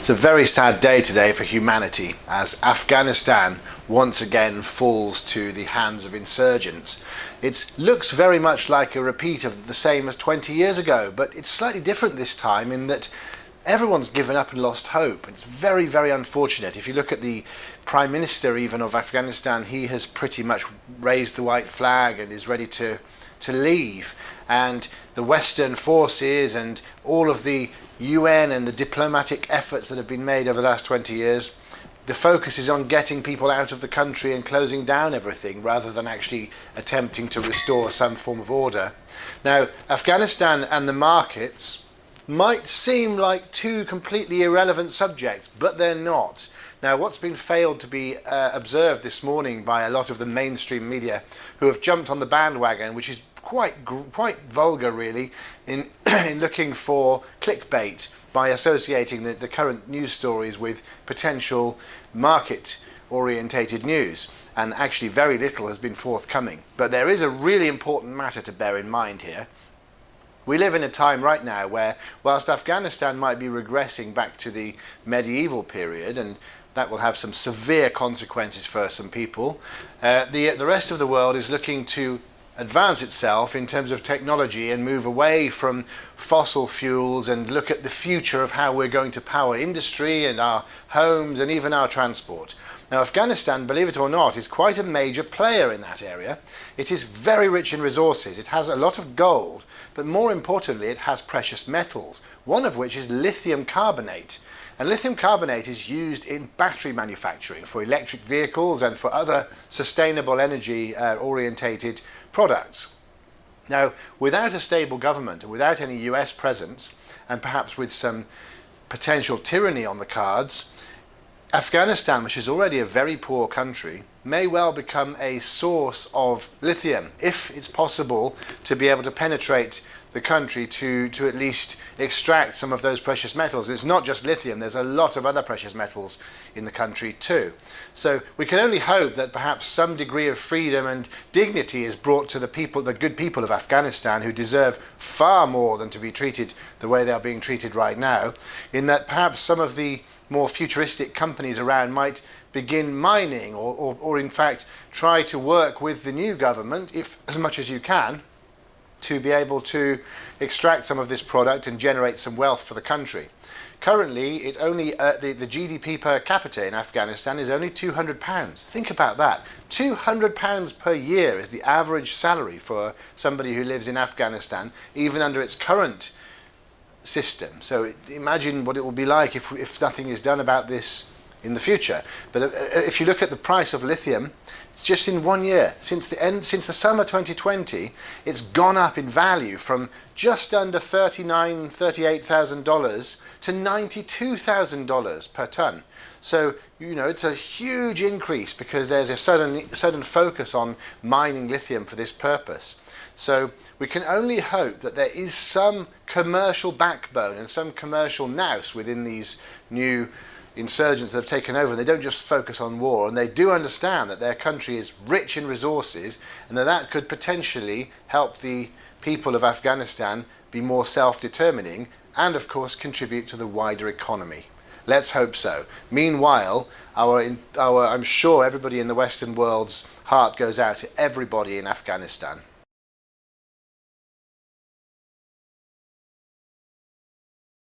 It's a very sad day today for humanity as Afghanistan once again falls to the hands of insurgents. It looks very much like a repeat of the same as 20 years ago, but it's slightly different this time in that everyone's given up and lost hope. It's very, very unfortunate. If you look at the Prime Minister even of Afghanistan, he has pretty much raised the white flag and is ready to leave. And the Western forces and all of the UN and the diplomatic efforts that have been made over the last 20 years, the focus is on getting people out of the country and closing down everything rather than actually attempting to restore some form of order. Now, Afghanistan and the markets might seem like two completely irrelevant subjects, but they're not. Now, what's been failed to be observed this morning by a lot of the mainstream media who have jumped on the bandwagon, which is quite vulgar really, in looking for clickbait by associating the current news stories with potential market orientated news, and actually very little has been forthcoming. But there is a really important matter to bear in mind here. We live in a time right now where, whilst Afghanistan might be regressing back to the medieval period, and that will have some severe consequences for some people, the rest of the world is looking to advance itself in terms of technology and move away from fossil fuels and look at the future of how we're going to power industry and our homes and even our transport. Now, Afghanistan, believe it or not, is quite a major player in that area. It is very rich in resources. It has a lot of gold, but more importantly, it has precious metals, one of which is lithium carbonate. And lithium carbonate is used in battery manufacturing for electric vehicles and for other sustainable energy orientated products. Now, without a stable government and without any US presence, and perhaps with some potential tyranny on the cards, Afghanistan, which is already a very poor country, may well become a source of lithium if it's possible to be able to penetrate the country to at least extract some of those precious metals. It's not just lithium, there's a lot of other precious metals in the country too. So we can only hope that perhaps some degree of freedom and dignity is brought to the people, the good people of Afghanistan, who deserve far more than to be treated the way they are being treated right now, in that perhaps some of the more futuristic companies around might begin mining or in fact try to work with the new government, if as much as you can, to be able to extract some of this product and generate some wealth for the country. Currently, it only the GDP per capita in Afghanistan is only £200. Think about that. £200 per year is the average salary for somebody who lives in Afghanistan, even under its current system. So imagine what it will be like if nothing is done about this in the future. But if you look at the price of lithium, it's just in 1 year, since the summer 2020, it's gone up in value from just under $38,000 to $92,000 per ton. So, you know, it's a huge increase because there's a sudden focus on mining lithium for this purpose. So we can only hope that there is some commercial backbone and some commercial nous within these new insurgents that have taken over. They don't just focus on war, and they do understand that their country is rich in resources and that could potentially help the people of Afghanistan be more self-determining and of course contribute to the wider economy. Let's hope so. Meanwhile, I'm sure everybody in the Western world's heart goes out to everybody in Afghanistan.